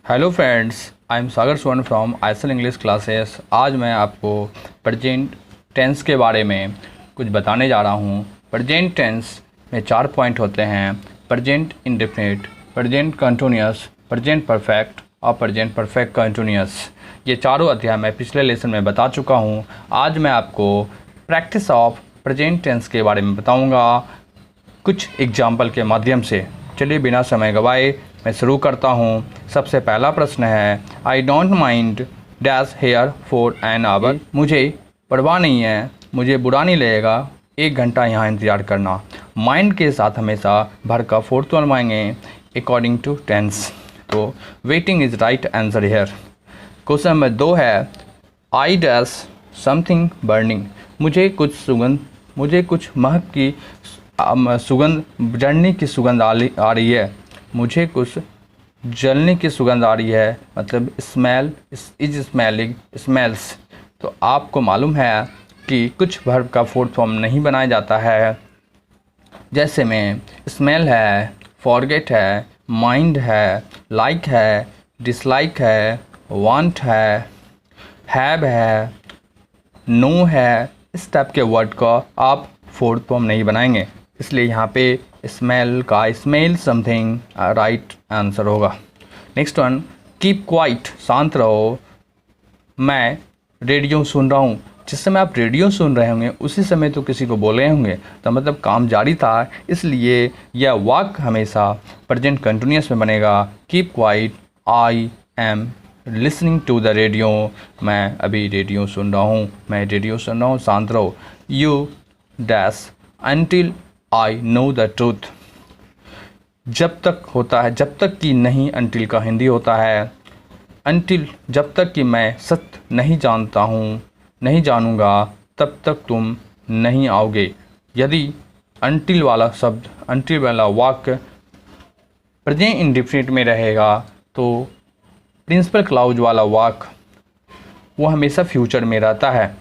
Hello friends, I am सागर स्वर्ण from ISL English classes. आज मैं आपको प्रेजेंट टेंस के बारे में कुछ बताने जा रहा हूँ। प्रेजेंट टेंस में 4 पॉइंट होते हैं: present indefinite, present continuous, present perfect और प्रेजेंट परफेक्ट कंटिन्यूअस। ये चारों अध्याय मैं पिछले लेसन में बता चुका हूँ। आज मैं आपको प्रैक्टिस ऑफ प्रेजेंट टेंस के बारे में बताऊँगा कुछ एग्जाम्पल के माध्यम से। चलिए बिना समय गवाए मैं शुरू करता हूँ। सबसे पहला प्रश्न है, I don't mind dash here for an hour. मुझे परवाह नहीं है, मुझे बुरा नहीं लगेगा 1 घंटा यहाँ इंतज़ार करना। माइंड के साथ हमेशा भर का फोर्थ बनवाएंगे अकॉर्डिंग टू टेंस। तो waiting is right answer here. Question number 2 है, आई डैश समथिंग बर्निंग। मुझे कुछ महक की सुगंध, जलने की सुगंध आ रही है। मुझे कुछ जलने की सुगंध आ रही है, मतलब स्मेल इज स्मेलिंग स्मेल्स। तो आपको मालूम है कि कुछ वर्ब का फोर्थ फॉर्म नहीं बनाया जाता है, जैसे में स्मेल है, फॉरगेट है, माइंड है, लाइक है, डिसलाइक है, वांट है, हैव है, नो है। इस टाइप के वर्ड का आप फोर्थ फॉर्म नहीं बनाएंगे, इसलिए यहाँ पे स्मेल का स्मेल समथिंग राइट आंसर होगा। नेक्स्ट वन, कीप क्वाइट, शांत रहो। मैं रेडियो सुन रहा हूँ। जिस समय आप रेडियो सुन रहे होंगे उसी समय तो किसी को बोल रहे होंगे, तो मतलब काम जारी था, इसलिए यह वाक्य हमेशा प्रेजेंट कंटिन्यूअस में बनेगा। Keep quiet, I am listening to the radio. मैं अभी रेडियो सुन रहा हूँ, मैं रेडियो सुन रहा हूँ, शांत रहो। You dash until I know the truth. जब तक होता है, जब तक कि नहीं, अनटिल का हिंदी होता है अनटिल। जब तक कि मैं सत्य नहीं जानता हूँ, नहीं जानूँगा, तब तक तुम नहीं आओगे। यदि अनटिल वाला शब्द, अनटिल वाला वाक्य प्रेजेंट इंडेफिनिट में रहेगा तो प्रिंसिपल क्लाउज वाला वाक्य वो हमेशा फ्यूचर में रहता है।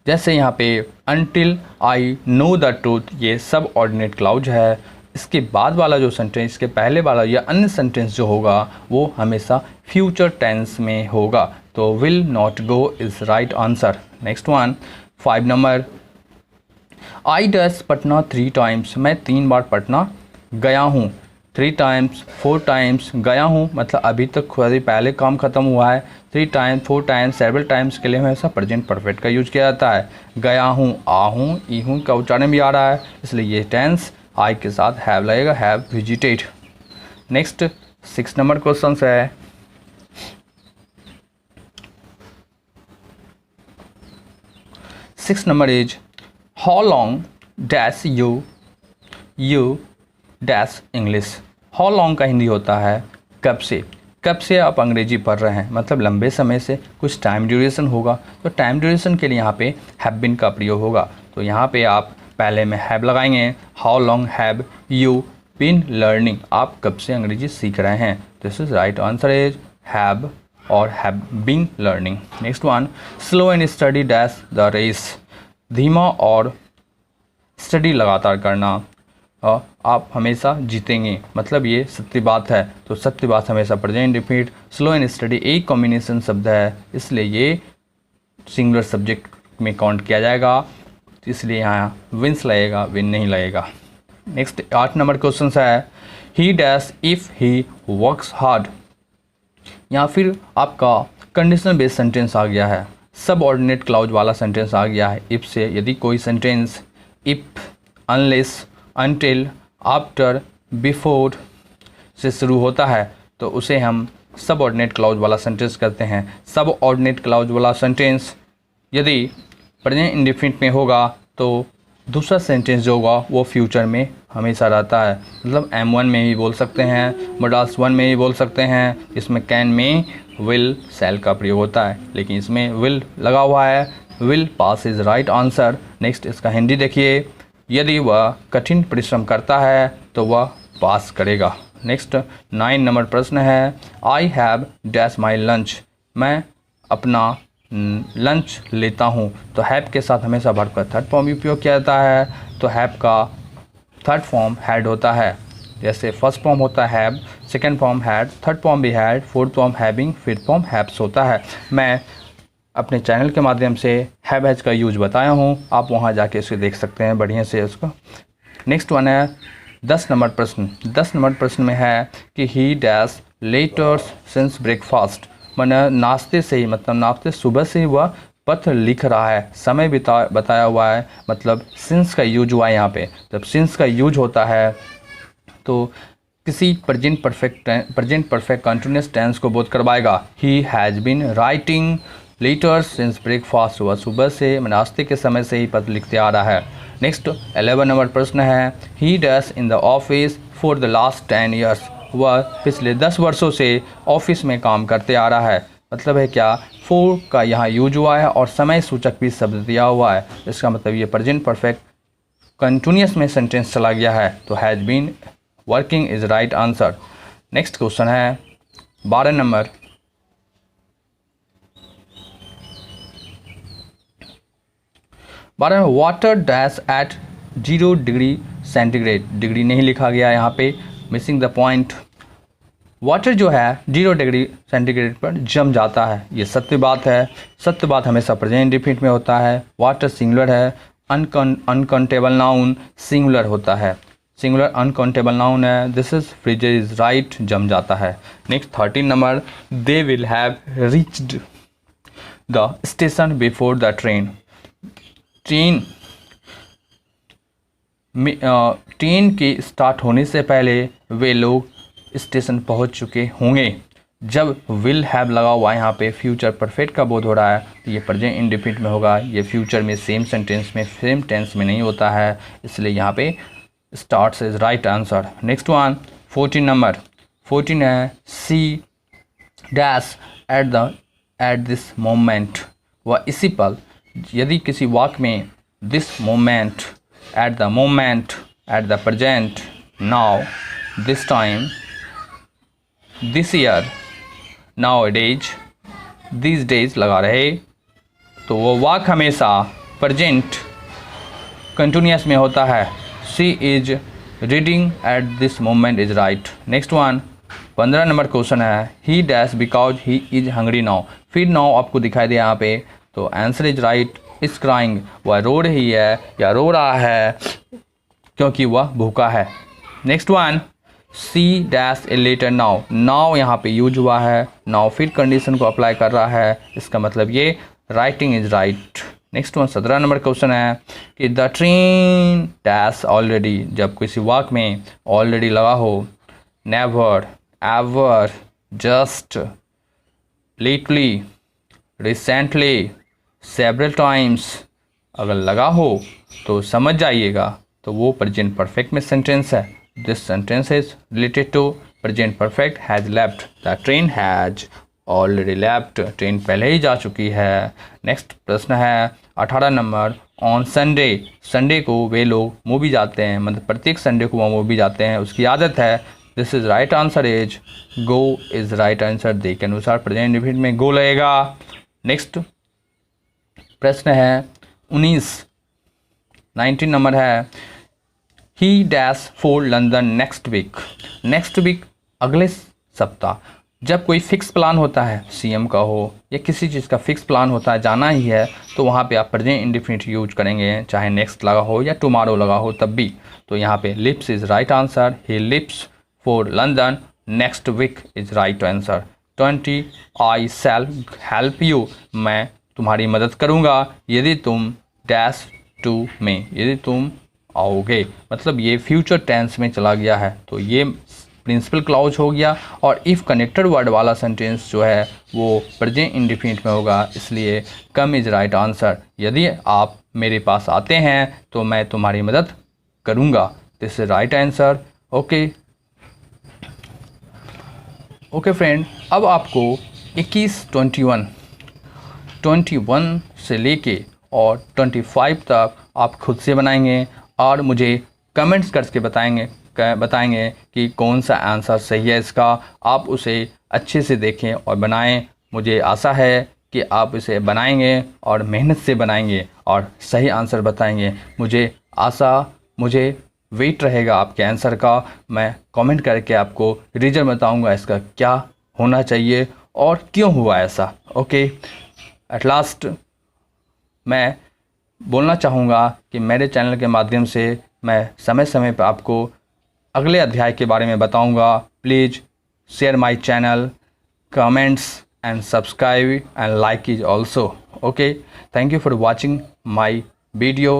जैसे यहाँ पे until I know the truth, ये सब ऑर्डिनेट क्लाउज है। इसके बाद वाला जो सेंटेंस, इसके पहले वाला या अन्य सेंटेंस जो होगा वो हमेशा फ्यूचर टेंस में होगा। तो will not go is right answer. Next one, 5 number, I dash Patna 3 times. मैं 3 बार पटना गया हूँ। 3 टाइम्स, 4 टाइम्स गया हूँ, मतलब अभी तक पहले काम ख़त्म हुआ है। 3 टाइम्स, 4 टाइम्स, सेवरल टाइम्स के लिए हमेशा प्रेजेंट परफेक्ट का यूज किया जाता है। गया हूँ, आ हूँ, ई हूँ का उच्चारण भी आ रहा है, इसलिए ये टेंस आई के साथ हैव लगेगा, have visited. Next 6 number question है, 6 number is how long dash you dash English. How long का हिंदी होता है कब से। कब से आप अंग्रेजी पढ़ रहे हैं, मतलब लंबे समय से, कुछ टाइम ड्यूरेशन होगा, तो टाइम ड्यूरेशन के लिए यहाँ पे हैव बीन का प्रयोग होगा। तो यहाँ पे आप पहले में हैव लगाएंगे। How long have you been learning. आप कब से अंग्रेजी सीख रहे हैं। This is right answer is have और have been learning. Next one, slow and steady dash the race. धीमा और स्टडी लगातार करना, आप हमेशा जीतेंगे, मतलब ये सत्य बात है। तो सत्य बात हमेशा present indefinite. Slow and study एक कॉम्बिनेशन शब्द है, इसलिए ये सिंगुलर सब्जेक्ट में काउंट किया जाएगा, इसलिए यहाँ विंस लगेगा, विन नहीं लगेगा। नेक्स्ट 8 नंबर क्वेश्चन है, he dash if he works hard. यहाँ फिर आपका कंडीशनल बेस्ड सेंटेंस आ गया है, सब ऑर्डिनेट क्लाउज वाला सेंटेंस आ गया है। इफ़ से यदि कोई sentence if, unless, until, after, before से शुरू होता है तो उसे हम सब ऑर्डिनेट क्लाउज वाला सेंटेंस कहते हैं। सब ऑर्डिनेट क्लाउज वाला सेंटेंस यदि प्रेजेंट इंडेफिनिट में होगा तो दूसरा सेंटेंस जो होगा वो फ्यूचर में हमेशा रहता है, मतलब M1 में भी बोल सकते हैं, मॉडल्स 1 में भी बोल सकते हैं। इसमें कैन में विल, शैल का प्रयोग होता है, लेकिन इसमें विल लगा हुआ है। Will pass is right answer. Next इसका हिंदी देखिए, यदि वह कठिन परिश्रम करता है तो वह पास करेगा। नेक्स्ट 9 नंबर प्रश्न है, I have dash my lunch. मैं अपना लंच लेता हूँ। तो हैव के साथ हमेशा वर्ब का थर्ड फॉर्म उपयोग किया जाता है, तो हैव का थर्ड फॉर्म हैड होता है। जैसे फर्स्ट फॉर्म होता है have, second form had, third form भी had, fourth form having, fifth form haves होता है। मैं अपने चैनल के माध्यम से हैव हैज का यूज बताया हूँ, आप वहाँ जाके इसे देख सकते हैं बढ़िया से उसको। नेक्स्ट वन है 10 नंबर प्रश्न। 10 नंबर प्रश्न में है कि ही डैश लेटर्स सिंस ब्रेकफास्ट, मैंने नाश्ते से ही, मतलब नाश्ते सुबह से ही वह पत्र लिख रहा है, समय बताया हुआ है, मतलब सिंस का यूज हुआ है यहाँ पे। जब सिंस का यूज होता है तो किसी प्रेजेंट परफेक्ट कंटिन्यूस टेंस को बोध करवाएगा। He has been writing letters since breakfast, वह सुबह से नाश्ते के समय से ही पत्र लिखते आ रहा है। नेक्स्ट 11 नंबर प्रश्न है he dash in the office for the last 10 years, वह पिछले 10 वर्षों से ऑफिस में काम करते आ रहा है। मतलब है क्या, फॉर का यहाँ यूज हुआ है और समय सूचक भी शब्द दिया हुआ है, इसका मतलब ये प्रेजेंट परफेक्ट कंटिन्यूस में सेंटेंस चला गया है, तो has been working is right answer. Next question है 12 नंबर। 12 में water dash at 0 degree centigrade, degree नहीं लिखा गया यहाँ पे, मिसिंग द पॉइंट। वाटर जो है 0 डिग्री सेंटीग्रेड पर जम जाता है, ये सत्य बात है। सत्य बात हमेशा प्रेजेंट इंडेफिनिट में होता है। वाटर सिंगुलर है, अनकाउंटेबल नाउन सिंगुलर होता है, सिंगुलर अनकाउंटेबल नाउन है। This is freezer is right, जम जाता है। Next 13 number they will have reached the station before the train, train के स्टार्ट होने से पहले वे लोग स्टेशन पहुंच चुके होंगे। जब विल हैव लगा हुआ है यहाँ पे फ्यूचर परफेक्ट का बोध हो रहा है, तो ये प्रेजेंट इंडेफिनिट में होगा, ये फ्यूचर में सेम सेंटेंस में सेम टेंस में नहीं होता है, इसलिए यहाँ पे starts is right answer. Next one 14 नंबर। 14 है C dash at this moment, वह इसी पल, यदि किसी वाक्य में this moment, at the moment, at the present, now, this time, this year, now days, this days लगा रहे, तो वो वाक्य हमेशा प्रेजेंट कंटिन्यूस में होता है। She is reading at this moment is right. Next one 15 number question है he dash because he is hungry now, फिर नाउ आपको दिखाई दे यहाँ पे, तो answer is right. Is crying, वह रो रही है या रो रहा है क्योंकि वह भूखा है। Next one C dash A later now, now यहाँ पे यूज हुआ है, नाउ फिर कंडीशन को अप्लाई कर रहा है, इसका मतलब ये writing is right. Next one 17 number question है कि द ट्रेन डैश ऑलरेडी, जब किसी वाक्य में ऑलरेडी लगा हो, never, ever, just, lately, recently, several times अगर लगा हो तो समझ जाइएगा, तो वो प्रेजेंट परफेक्ट में सेंटेंस है। This sentence is related to present perfect has left, the train has already left, train पहले ही जा चुकी है। नेक्स्ट प्रश्न है 18 नंबर ऑन संडे, संडे को वे लोग मूवी जाते हैं, मतलब प्रत्येक संडे को वो मूवी जाते हैं, उसकी आदत है। This is right answer is go is right answer, they के अनुसार प्रेजेंट इंडेफिनिट में गो लगेगा। नेक्स्ट प्रश्न है 19 नंबर है he dash for London next week, next week अगले सप्ताह। जब कोई फिक्स प्लान होता है, सीएम का हो या किसी चीज़ का फिक्स प्लान होता है, जाना ही है, तो वहाँ पे आप प्रेजेंट इंडेफिनिट यूज करेंगे, चाहे नेक्स्ट लगा हो या टुमारो लगा हो तब भी। तो यहाँ पे leaves is right answer, he leaves for London next week is right answer. 20 I shall help you, मैं तुम्हारी मदद करूँगा यदि तुम डैश टू में, यदि तुम आओगे, मतलब ये फ्यूचर टेंस में चला गया है, तो ये प्रिंसिपल क्लॉज हो गया। और इफ़ कनेक्टेड वर्ड वाला सेंटेंस जो है वो प्रेजेंट इंडेफिनिट में होगा, इसलिए कम इज राइट आंसर। यदि आप मेरे पास आते हैं तो मैं तुम्हारी मदद करूँगा, this is right answer. Okay friend, अब आपको 21, 21 से लेके और 25 तक आप खुद से बनाएंगे और मुझे कमेंट्स करके बताएंगे कि कौन सा आंसर सही है इसका। आप उसे अच्छे से देखें और बनाएं। मुझे आशा है कि आप इसे बनाएंगे और मेहनत से बनाएंगे और सही आंसर बताएंगे। मुझे वेट रहेगा आपके आंसर का। मैं कमेंट करके आपको रीज़न बताऊंगा इसका क्या होना चाहिए और क्यों हुआ ऐसा। ओके, एट लास्ट मैं बोलना चाहूँगा कि मेरे चैनल के माध्यम से मैं समय समय पर आपको अगले अध्याय के बारे में बताऊँगा। Please share my channel, comments and subscribe and like it also. Okay, thank you for watching my video.